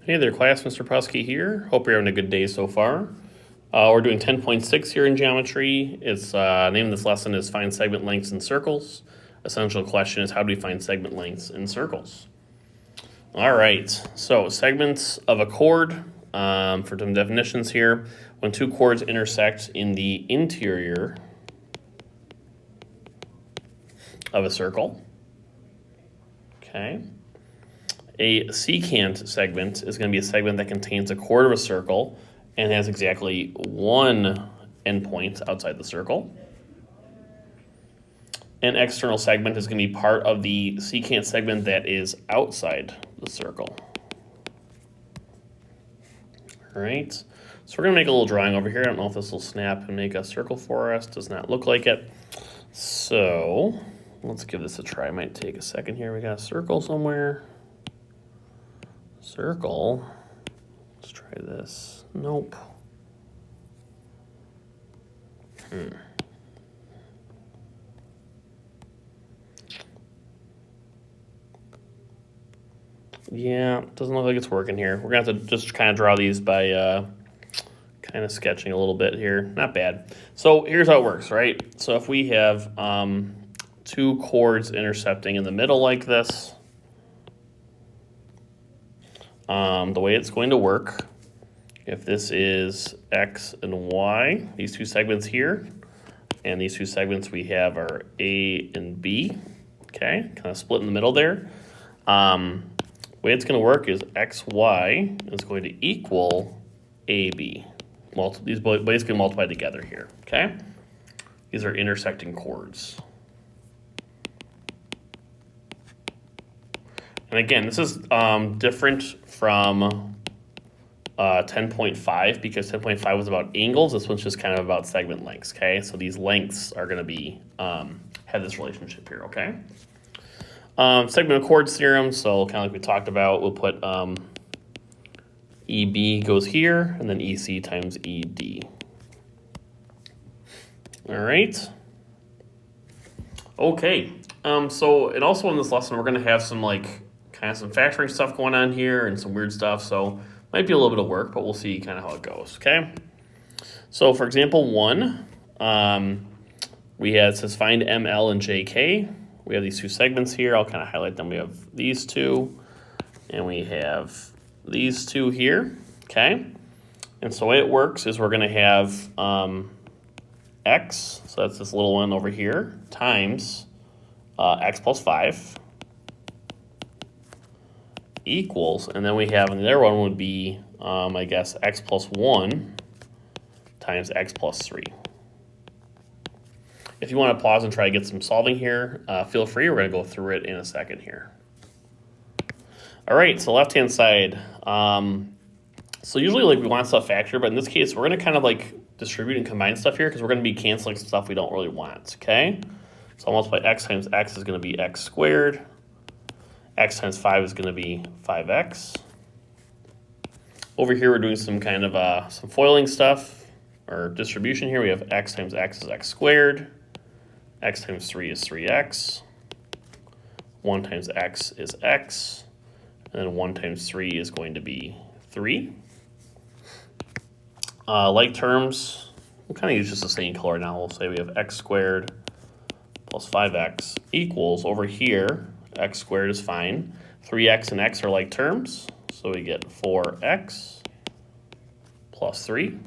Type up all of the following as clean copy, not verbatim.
Hey there, class. Mr. Prusky here. Hope you're having a good day so far. We're doing 10.6 here in geometry. It's name of this lesson is find segment lengths in circles. Essential question is how do we find segment lengths in circles? All right, so segments of a chord, for some definitions here. When two chords intersect in the interior of a circle, okay. A secant segment is going to be a segment that contains a chord of a circle and has exactly one endpoint outside the circle. An external segment is going to be part of the secant segment that is outside the circle. All right, so we're going to make a little drawing over here. I don't know if this will snap and make a circle for us. Does not look like it. So let's give this a try. It might take a second here. We got a circle somewhere. Circle. Let's try this. Nope. Yeah, doesn't look like it's working here. We're gonna have to just kind of draw these by kind of sketching a little bit here. Not bad. So here's how it works, right? So if we have two chords intercepting in the middle like this, the way it's going to work, if this is X and Y, these two segments here, and these two segments we have are A and B, okay, kind of split in the middle there. The way it's going to work is XY is going to equal AB. These basically multiply together here, okay? These are intersecting chords. And again, this is different from 10.5 because 10.5 was about angles. This one's just kind of about segment lengths, okay? So these lengths are going to be have this relationship here, okay? Segment of chords theorem, so kind of like we talked about, we'll put EB goes here, and then EC times ED. All right. Okay, so and also in this lesson, we're going to have some kind of some factoring stuff going on here and some weird stuff, so might be a little bit of work, but we'll see kind of how it goes, okay? So for example 1, it says find ML and JK. We have these two segments here. I'll kind of highlight them. We have these two, and we have these two here, okay? And so the way it works is we're going to have X, so that's this little one over here, times X plus 5 equals, and then we have, and the other one would be, I guess, X plus 1 times X plus 3. If you want to pause and try to get some solving here, feel free. We're going to go through it in a second here. All right, so left-hand side. So usually we want stuff factored, but in this case, we're going to kind of distribute and combine stuff here because we're going to be canceling some stuff we don't really want, okay? So I'll multiply X times X is going to be X squared. X times 5 is going to be 5X. Over here, we're doing some kind of some foiling stuff or distribution here. We have X times X is X squared. X times 3 is 3X. 1 times X is X. And then 1 times 3 is going to be 3. Like terms, we'll kind of use just the same color now. We'll say we have X squared plus 5X equals, over here, X squared is fine. 3X and X are like terms, so we get 4X plus 3.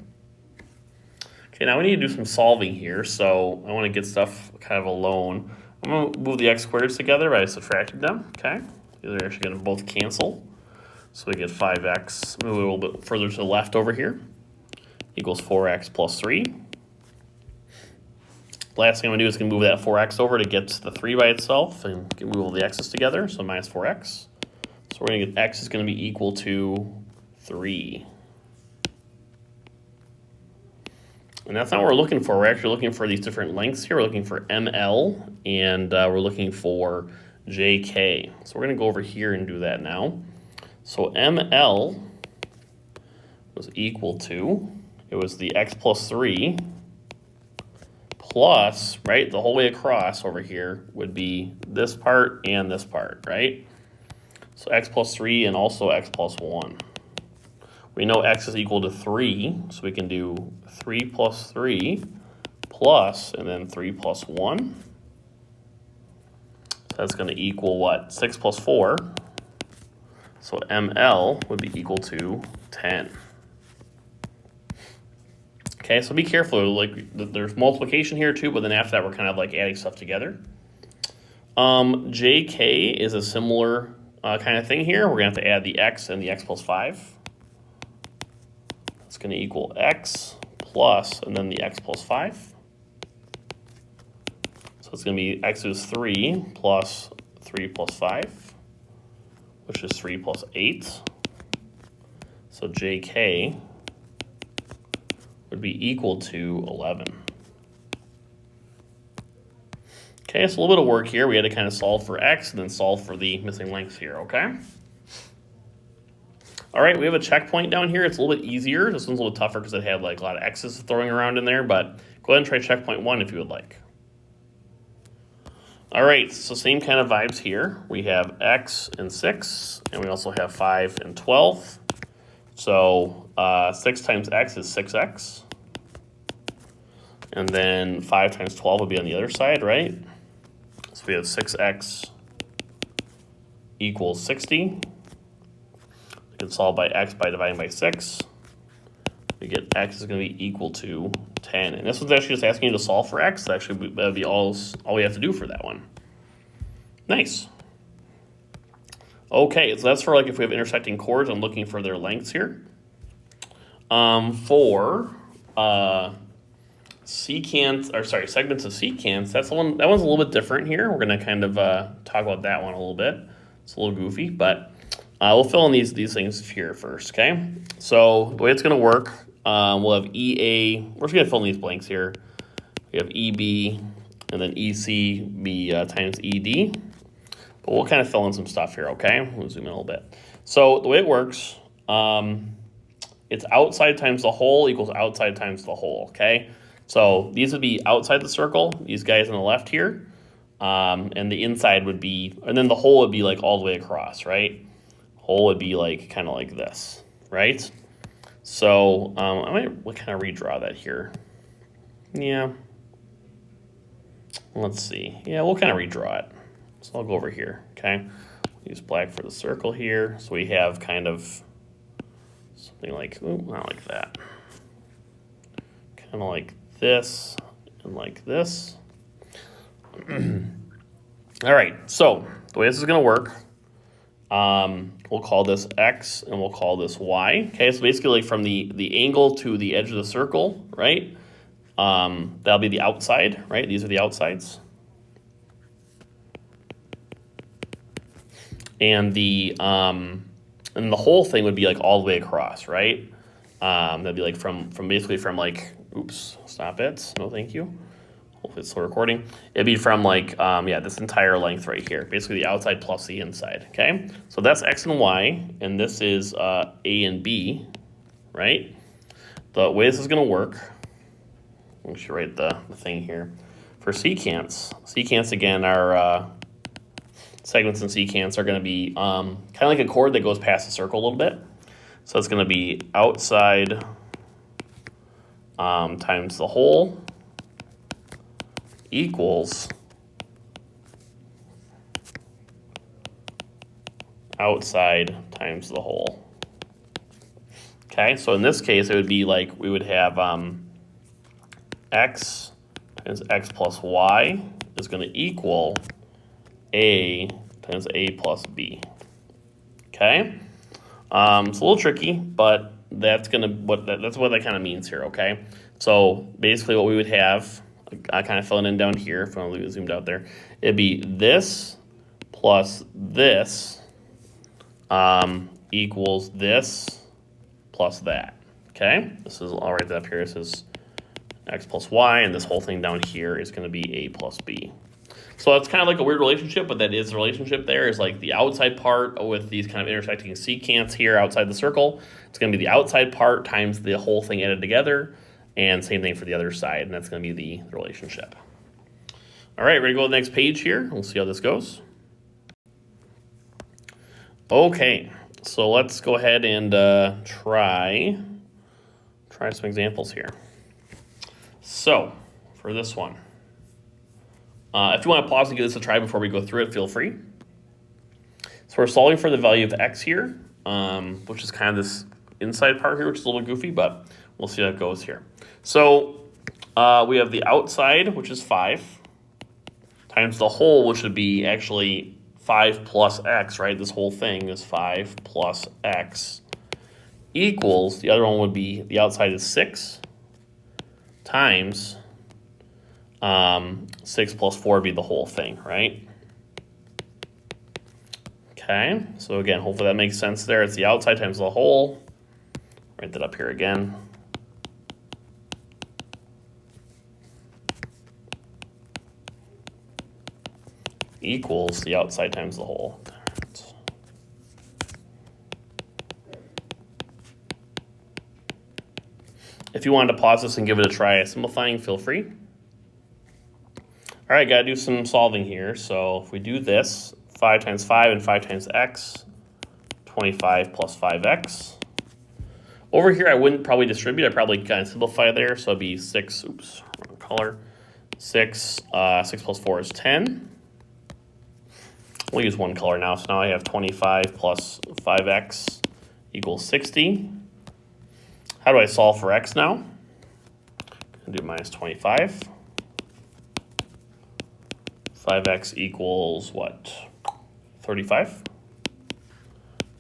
Okay, now we need to do some solving here, so I want to get stuff kind of alone. I'm going to move the X squareds together by subtracting them, okay? These are actually going to both cancel. So we get 5X, move a little bit further to the left over here, equals 4X plus 3. Last thing I'm going to do is move that 4X over to get the 3 by itself and move all the X's together, so minus 4X. So we're going to get X is going to be equal to 3. And that's not what we're looking for. We're actually looking for these different lengths here. We're looking for ML, and we're looking for JK. So we're going to go over here and do that now. So ML was equal to, it was the X plus 3 plus, right, the whole way across over here would be this part and this part, right? So X plus 3 and also X plus 1. We know x is equal to 3, so we can do 3 plus 3 plus, and then 3 plus 1. So that's going to equal what? 6 plus 4. So ML would be equal to 10. Okay, so be careful. Like there's multiplication here too, but then after that we're kind of like adding stuff together. JK is a similar kind of thing here. We're going to have to add the x and the x plus 5. That's going to equal x plus, and then the x plus 5. So it's going to be x is 3 plus 3 plus 5, which is 3 plus 8. So JK would be equal to 11. Okay, so a little bit of work here. We had to kind of solve for x and then solve for the missing lengths here, okay? All right, we have a checkpoint down here. It's a little bit easier. This one's a little tougher because it had like a lot of x's throwing around in there, but go ahead and try checkpoint 1 if you would like. All right, so same kind of vibes here. We have x and 6, and we also have 5 and 12. So 6 times x is 6x. And then 5 times 12 would be on the other side, right? So we have 6x equals 60. We can solve by x by dividing by 6. We get x is going to be equal to 10. And this one's actually just asking you to solve for x. That would be all we have to do for that one. Nice. Okay, so that's for like if we have intersecting chords. I'm looking for their lengths here. For segments of secants, that one's a little bit different here. We're going to kind of talk about that one a little bit. It's a little goofy, but we'll fill in these things here first, okay? So the way it's going to work, we'll have EA. We're just going to fill in these blanks here. We have EB, and then EC be times ED. But we'll kind of fill in some stuff here, okay? We'll zoom in a little bit. So the way it works, it's outside times the whole equals outside times the whole, okay? So these would be outside the circle, these guys on the left here, and the inside would be, and then the whole would be like all the way across, right? Whole would be like kind of like this, right? So I might kind of redraw that here. Yeah. Let's see. Yeah, we'll kind of redraw it. So I'll go over here, okay? Use black for the circle here. So we have kind of something like, ooh, not like that. Kind of like this and like this. All right, so the way this is going to work, we'll call this x and we'll call this y. Okay, so basically like from the angle to the edge of the circle, right? That'll be the outside, right? These are the outsides. And the whole thing would be like all the way across, right? That'd be like from basically from like, oops, stop it. No, thank you. Hopefully it's still recording. It'd be from like, yeah, this entire length right here. Basically the outside plus the inside, okay? So that's x and y, and this is A and B, right? The way this is gonna work, we should write the thing here. For secants again are, segments and secants are going to be kind of like a chord that goes past the circle a little bit. So it's going to be outside times the whole equals outside times the whole. Okay, so in this case, it would be like we would have x times x plus y is going to equal A times A plus B. Okay, it's a little tricky, but that's what that kind of means here. Okay, so basically what we would have, I kind of filling in down here. If I want to leave it zoomed out there, it'd be this plus this equals this plus that. Okay, this is all right up here. This is x plus y, and this whole thing down here is going to be A plus B. So it's kind of like a weird relationship, but that is the relationship there, is like the outside part with these kind of intersecting secants here outside the circle. It's going to be the outside part times the whole thing added together, and same thing for the other side, and that's going to be the relationship. All right, ready to go to the next page here? We'll see how this goes. Okay, So let's go ahead and try some examples here. So for this one, if you want to pause and give this a try before we go through it, feel free. So we're solving for the value of x here, which is kind of this inside part here, which is a little goofy, but we'll see how it goes here. So we have the outside, which is 5, times the whole, which would be actually 5 plus x, right? This whole thing is 5 plus x equals, the other one would be, the outside is 6 times 6 plus 4 would be the whole thing, right? Okay, so again, hopefully that makes sense there. It's the outside times the whole. Write that up here again. Equals the outside times the whole. If you wanted to pause this and give it a try simplifying, feel free. All right, got to do some solving here. So if we do this, 5 times 5 and 5 times x, 25 plus 5x. Over here, I wouldn't probably distribute. I'd probably kind of simplify there. So it'd be 6, oops, wrong color. 6 plus 4 is 10. We'll use one color now. So now I have 25 plus 5x equals 60. How do I solve for x now? I'm going to do minus 25. 5x equals what? 35.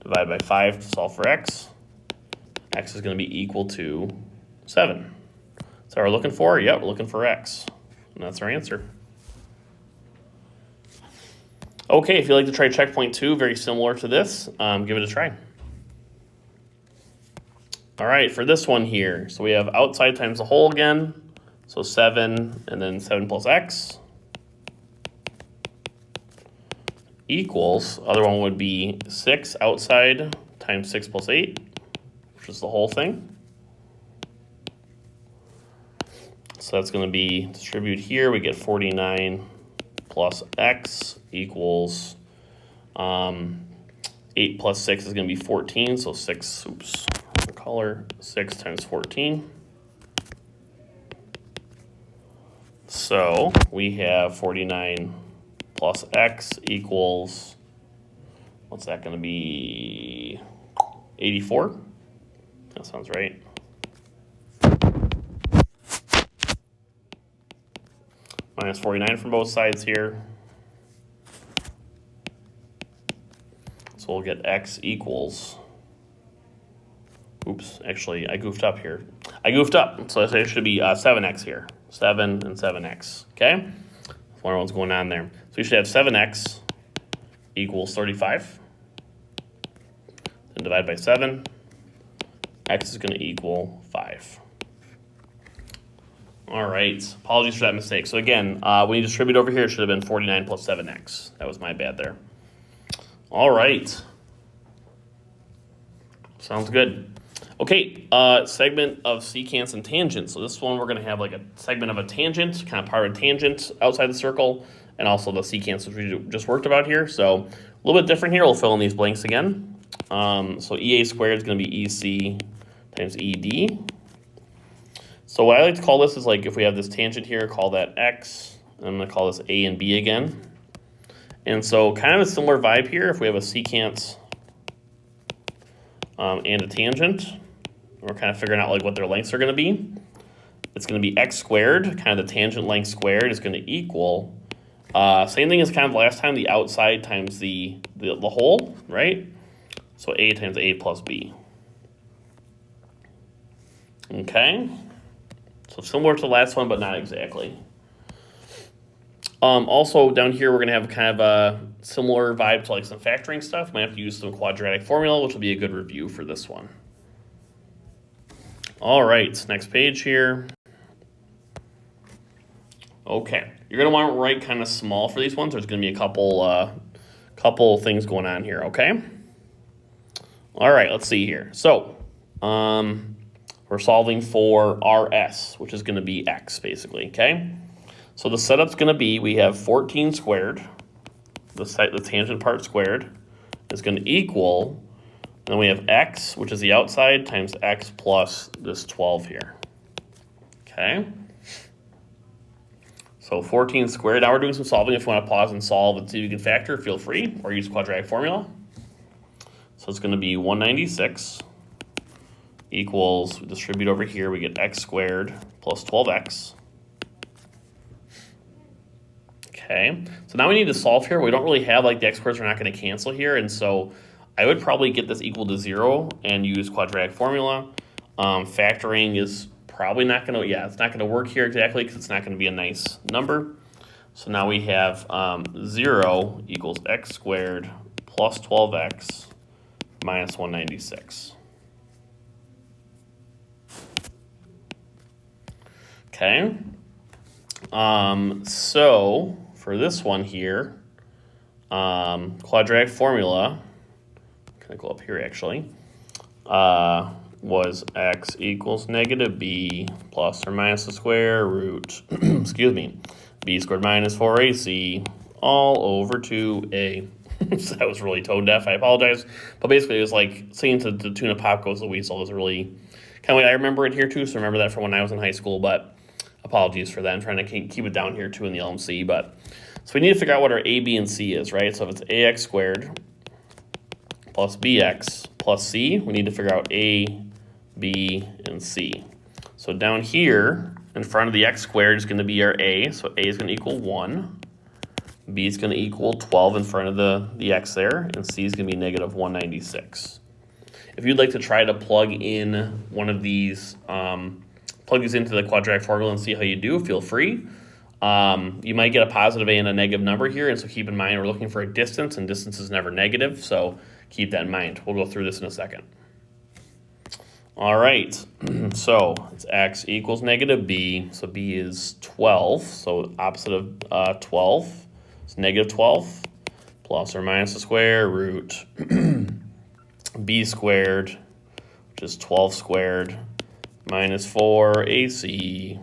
Divide by 5 to solve for x. X is going to be equal to 7. So we're looking for? Yep, we're looking for x. And that's our answer. Okay, if you'd like to try checkpoint 2, very similar to this, give it a try. All right, for this one here, so we have outside times the whole again. So 7 and then 7 plus x equals, other one would be 6 outside times 6 plus 8, which is the whole thing. So that's going to be distribute here. We get 49 plus x equals 8 plus 6 is going to be 14. So 6, oops, color, 6 times 14. So we have 49 plus x equals, what's that going to be? 84? That sounds right. Minus 49 from both sides here. So we'll get x equals, oops, actually I goofed up here. So it should be 7x here. 7 and 7x, okay? I wonder what's going on there. So we should have 7x equals 35. Then divide by 7. X is going to equal 5. All right, apologies for that mistake. So again, when you distribute over here, it should have been 49 plus 7x. That was my bad there. All right. Sounds good. Okay, segment of secants and tangents. So this one we're going to have like a segment of a tangent, kind of part of a tangent outside the circle, and also the secants, which we just worked about here. So a little bit different here. We'll fill in these blanks again. So EA squared is going to be EC times ED. So what I like to call this is like if we have this tangent here, call that X. And I'm going to call this A and B again. And so kind of a similar vibe here. If we have a secant and a tangent, we're kind of figuring out like what their lengths are going to be. It's going to be x squared, kind of the tangent length squared is going to equal, same thing as kind of last time, the outside times the whole, right? So A times A plus B. Okay. So similar to the last one, but not exactly. Also down here, we're going to have kind of a similar vibe to like some factoring stuff. Might have to use some quadratic formula, which will be a good review for this one. All right, next page here. Okay, you're going to want to write kind of small for these ones. There's going to be a couple things going on here, okay? All right, let's see here. So we're solving for RS, which is going to be X, basically, okay? So the setup's going to be, we have 14 squared, the tangent part squared, is going to equal Then we have x, which is the outside, times x plus this 12 here. Okay. So 14 squared. Now we're doing some solving. If you want to pause and solve and see if you can factor, feel free, or use quadratic formula. So it's going to be 196 equals, we distribute over here, we get x squared plus 12x. Okay, so now we need to solve here. We don't really have, like, the x squares are not going to cancel here, and so I would probably get this equal to 0 and use quadratic formula. Factoring is probably not going to, it's not going to work here exactly because it's not going to be a nice number. So now we have 0 equals x squared plus 12x minus 196. Okay, so for this one here, quadratic formula, can I go up here actually, was x equals negative b plus or minus the square root, excuse me, b squared minus 4ac all over 2a. So that was really tone deaf, I apologize. But basically it was like saying to the tune of Pop Goes the Weasel was really kind of way I remember it here too, so remember that from when I was in high school, but apologies for that. I'm trying to keep it down here too in the LMC, but so we need to figure out what our a, b, and c is, right? So if it's ax squared plus bx plus c, we need to figure out a, b, and c. So down here, in front of the x squared is going to be our a, so a is going to equal 1. B is going to equal 12 in front of the x there, and c is going to be negative 196. If you'd like to try to plug in one of these, plug these into the quadratic formula and see how you do, feel free. You might get a positive a and a negative number here, and so keep in mind we're looking for a distance, and distance is never negative, so keep that in mind. We'll go through this in a second. All right, so it's x equals negative b, so b is 12, so opposite of 12 is negative 12, plus or minus the square root b squared, which is 12 squared, minus 4ac.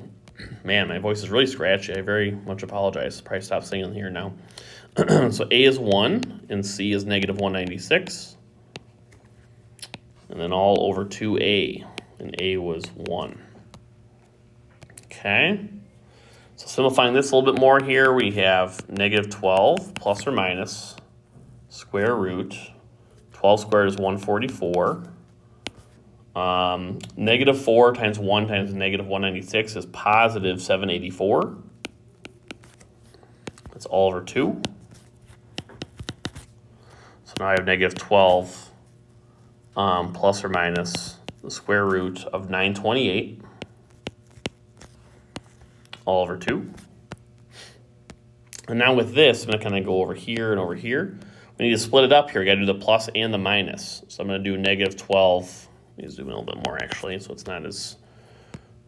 Man, my voice is really scratchy. I very much apologize. Probably stop singing here now. So a is 1, and c is negative 196. And then all over 2a, and a was 1. Okay. So simplifying this a little bit more here, we have negative 12 plus or minus square root. 12 squared is 144. Negative 4 times 1 times negative 196 is positive 784. That's all over 2. So now I have negative 12 plus or minus the square root of 928 all over 2. And now with this, I'm going to kind of go over here and over here. We need to split it up here. We got to do the plus and the minus. So I'm going to do negative 12. Let me zoom in a little bit more actually, so it's not as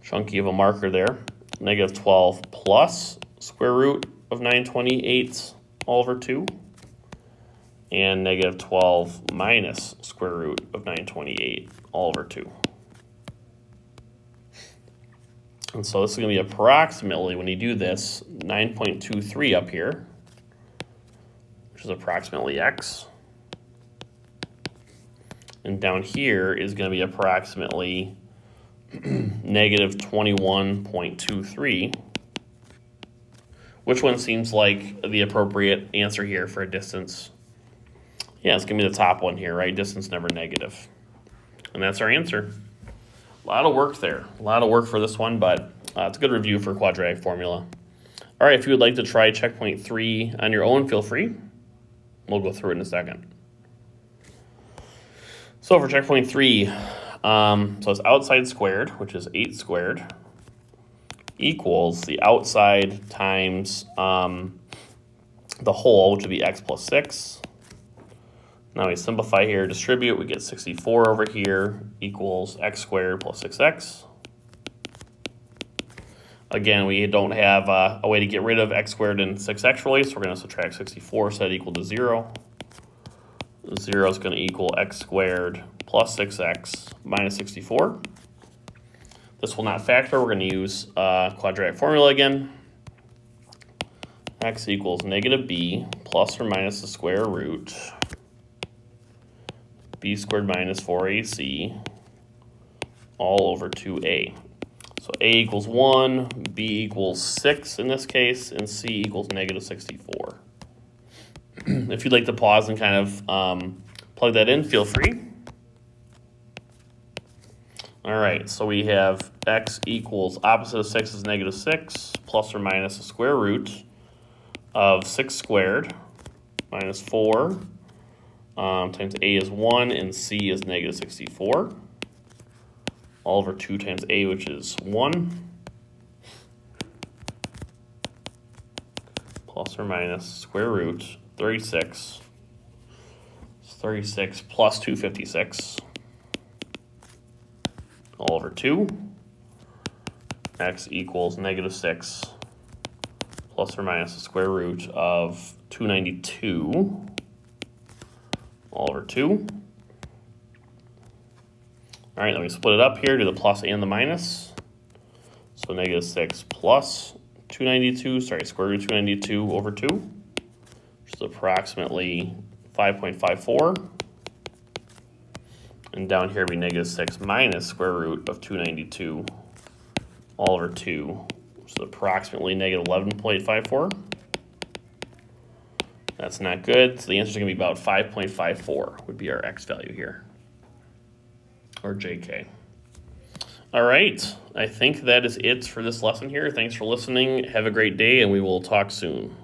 chunky of a marker there. Negative 12 plus square root of 928 all over 2. And negative 12 minus square root of 928 all over 2. And so this is going to be approximately, when you do this, 9.23 up here, which is approximately x. And down here is going to be approximately negative 21.23. Which one seems like the appropriate answer here for a distance? Yeah, it's going to be the top one here, right? Distance never negative. And that's our answer. A lot of work there. A lot of work for this one, but it's a good review for quadratic formula. All right, if you would like to try checkpoint 3 on your own, feel free. We'll go through it in a second. So for checkpoint 3, so it's outside squared, which is 8 squared, equals the outside times the whole, which would be x plus 6. Now we simplify here, distribute, we get 64 over here equals x squared plus 6x. Again, we don't have a way to get rid of x squared and 6x really, so we're going to subtract 64, set equal to 0. 0 is going to equal x squared plus 6x minus 64. This will not factor. We're going to use quadratic formula again. X equals negative b plus or minus the square root b squared minus 4ac all over 2a. So a equals 1, b equals 6 in this case, and c equals negative 64. If you'd like to pause and kind of plug that in, feel free. All right, so we have x equals opposite of 6 is negative 6 plus or minus the square root of 6 squared minus 4 times a is 1 and c is negative 64 all over 2 times a, which is 1, plus or minus square root 36. It's 36 plus 256 all over 2. X equals negative 6 plus or minus the square root of 292 all over 2. All right, let me split it up here, do the plus and the minus. So negative 6 plus 292, square root of 292 over 2, which is approximately 5.54. And down here would be negative 6 minus square root of 292 all over 2, which is approximately negative 11.54. That's not good, so the answer is going to be about 5.54 would be our x value here, or jk. All right, I think that is it for this lesson here. Thanks for listening. Have a great day, and we will talk soon.